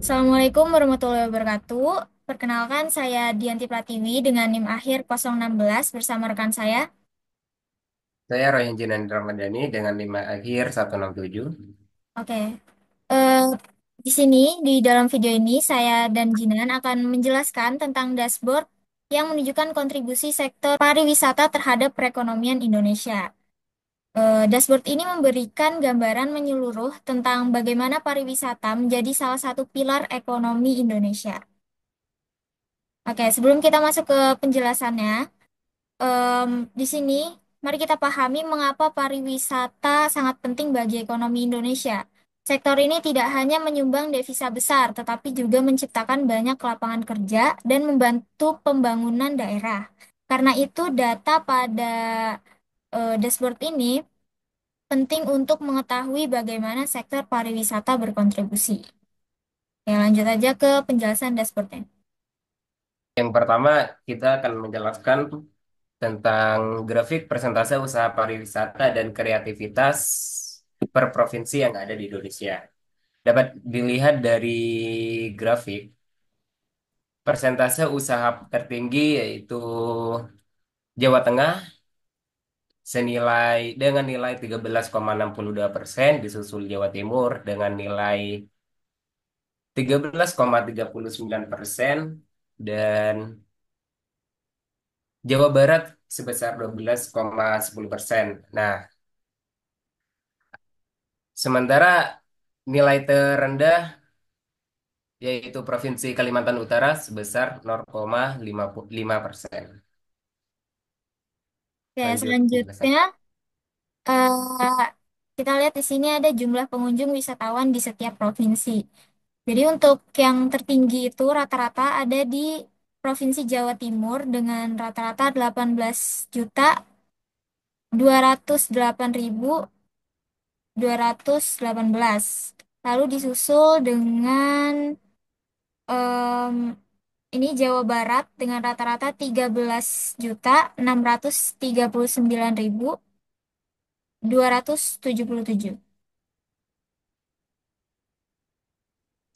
Assalamualaikum warahmatullahi wabarakatuh. Perkenalkan, saya Dianti Pratiwi dengan NIM akhir 016 bersama rekan saya. Saya Royan Jinan Ramadhani dengan 5 akhir 167. Oke. Eh, di sini, di dalam video ini, saya dan Jinan akan menjelaskan tentang dashboard yang menunjukkan kontribusi sektor pariwisata terhadap perekonomian Indonesia. Dashboard ini memberikan gambaran menyeluruh tentang bagaimana pariwisata menjadi salah satu pilar ekonomi Indonesia. Oke, sebelum kita masuk ke penjelasannya, Em, di sini, mari kita pahami mengapa pariwisata sangat penting bagi ekonomi Indonesia. Sektor ini tidak hanya menyumbang devisa besar, tetapi juga menciptakan banyak lapangan kerja dan membantu pembangunan daerah. Karena itu, data pada dashboard ini penting untuk mengetahui bagaimana sektor pariwisata berkontribusi. Ya, lanjut aja ke penjelasan dashboardnya. Yang pertama, kita akan menjelaskan tentang grafik persentase usaha pariwisata dan kreativitas per provinsi yang ada di Indonesia. Dapat dilihat dari grafik, persentase usaha tertinggi yaitu Jawa Tengah dengan nilai 13,62%, disusul Jawa Timur dengan nilai 13,39% dan Jawa Barat sebesar 12,10%. Nah, sementara nilai terendah yaitu Provinsi Kalimantan Utara sebesar 0,55%. Oke, Lanjut penjelasan. selanjutnya eh, kita lihat di sini ada jumlah pengunjung wisatawan di setiap provinsi. Jadi untuk yang tertinggi itu rata-rata ada di Provinsi Jawa Timur dengan rata-rata 18.208.218. Lalu disusul dengan em, ini Jawa Barat dengan rata-rata 13.639.277.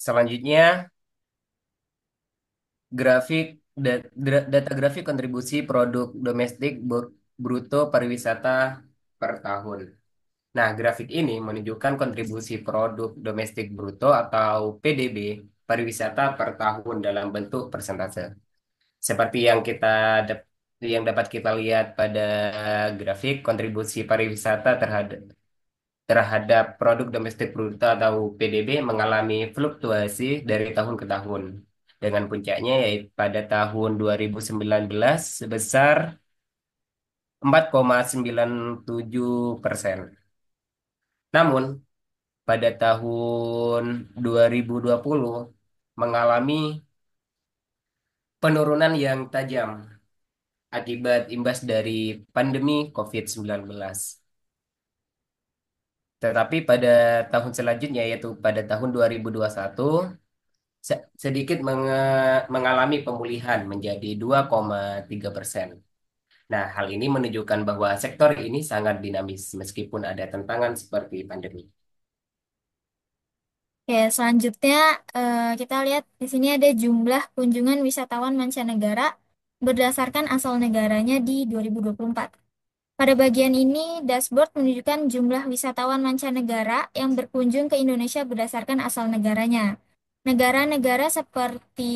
Selanjutnya, grafik data grafik kontribusi produk domestik bruto pariwisata per tahun. Nah, grafik ini menunjukkan kontribusi produk domestik bruto atau PDB pariwisata per tahun dalam bentuk persentase. Seperti yang dapat kita lihat pada grafik kontribusi pariwisata terhadap produk domestik bruto atau PDB mengalami fluktuasi dari tahun ke tahun. Dengan puncaknya yaitu pada tahun 2019 sebesar 4,97%. Namun, pada tahun 2020 mengalami penurunan yang tajam akibat imbas dari pandemi COVID-19. Tetapi pada tahun selanjutnya, yaitu pada tahun 2021, sedikit mengalami pemulihan menjadi 2,3%. Nah, hal ini menunjukkan bahwa sektor ini sangat dinamis meskipun ada tantangan seperti pandemi. Oke, selanjutnya kita lihat di sini ada jumlah kunjungan wisatawan mancanegara berdasarkan asal negaranya di 2024. Pada bagian ini, dashboard menunjukkan jumlah wisatawan mancanegara yang berkunjung ke Indonesia berdasarkan asal negaranya. Negara-negara seperti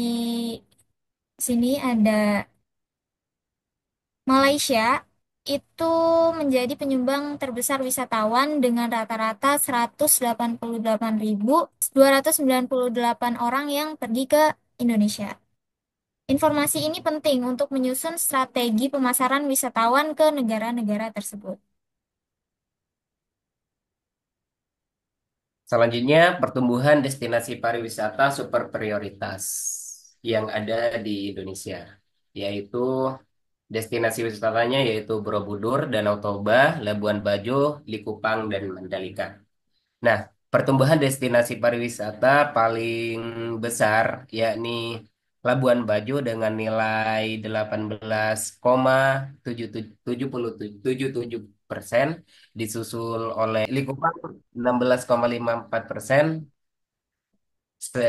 sini ada Malaysia itu menjadi penyumbang terbesar wisatawan dengan rata-rata 188.298 orang yang pergi ke Indonesia. Informasi ini penting untuk menyusun strategi pemasaran wisatawan ke negara-negara tersebut. Selanjutnya, pertumbuhan destinasi pariwisata super prioritas yang ada di Indonesia, yaitu destinasi wisatanya yaitu Borobudur, Danau Toba, Labuan Bajo, Likupang, dan Mandalika. Nah, pertumbuhan destinasi pariwisata paling besar yakni Labuan Bajo dengan nilai 18,77%, disusul oleh Likupang 16,54%,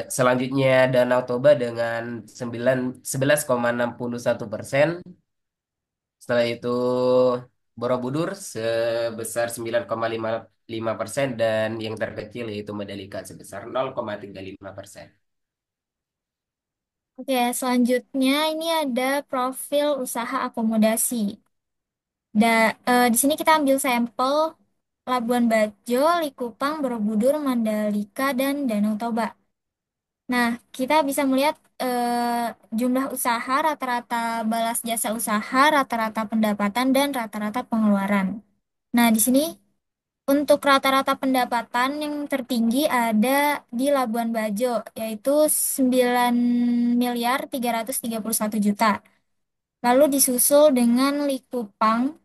Selanjutnya Danau Toba dengan 11,61%. Setelah itu Borobudur sebesar 9,55% dan yang terkecil yaitu Mandalika sebesar 0,35%. Oke, selanjutnya ini ada profil usaha akomodasi. Di sini kita ambil sampel Labuan Bajo, Likupang, Borobudur, Mandalika, dan Danau Toba. Nah, kita bisa melihat jumlah usaha, rata-rata balas jasa usaha, rata-rata pendapatan, dan rata-rata pengeluaran. Nah, di sini untuk rata-rata pendapatan yang tertinggi ada di Labuan Bajo, yaitu 9.331 juta. Lalu disusul dengan Likupang,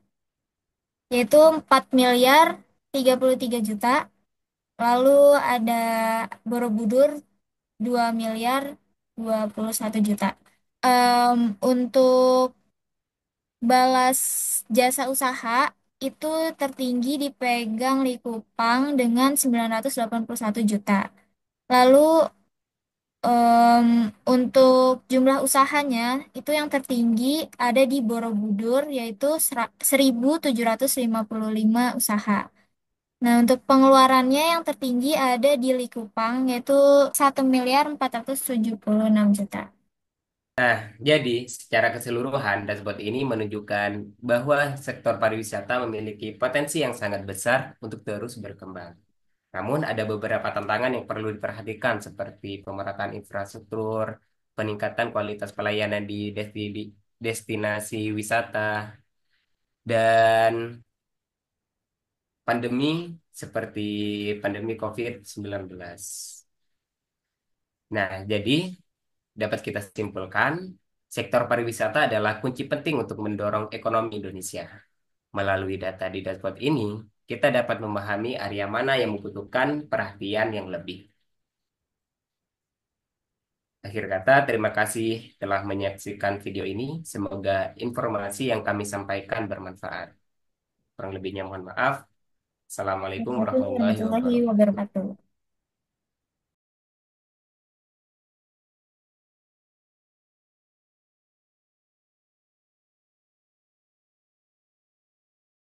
yaitu 4.033 juta. Lalu ada Borobudur 2.021 juta. Untuk balas jasa usaha itu tertinggi dipegang Likupang dengan 981 juta. Lalu untuk jumlah usahanya itu yang tertinggi ada di Borobudur yaitu 1.755 usaha. Nah, untuk pengeluarannya yang tertinggi ada di Likupang yaitu 1.476 juta. Nah, jadi secara keseluruhan dashboard ini menunjukkan bahwa sektor pariwisata memiliki potensi yang sangat besar untuk terus berkembang. Namun ada beberapa tantangan yang perlu diperhatikan seperti pemerataan infrastruktur, peningkatan kualitas pelayanan di destinasi wisata, dan pandemi seperti pandemi COVID-19. Nah, jadi dapat kita simpulkan, sektor pariwisata adalah kunci penting untuk mendorong ekonomi Indonesia. Melalui data di dashboard ini, kita dapat memahami area mana yang membutuhkan perhatian yang lebih. Akhir kata, terima kasih telah menyaksikan video ini. Semoga informasi yang kami sampaikan bermanfaat. Kurang lebihnya mohon maaf. Assalamualaikum Wassalamualaikum warahmatullahi warahmatullahi wabarakatuh. wabarakatuh.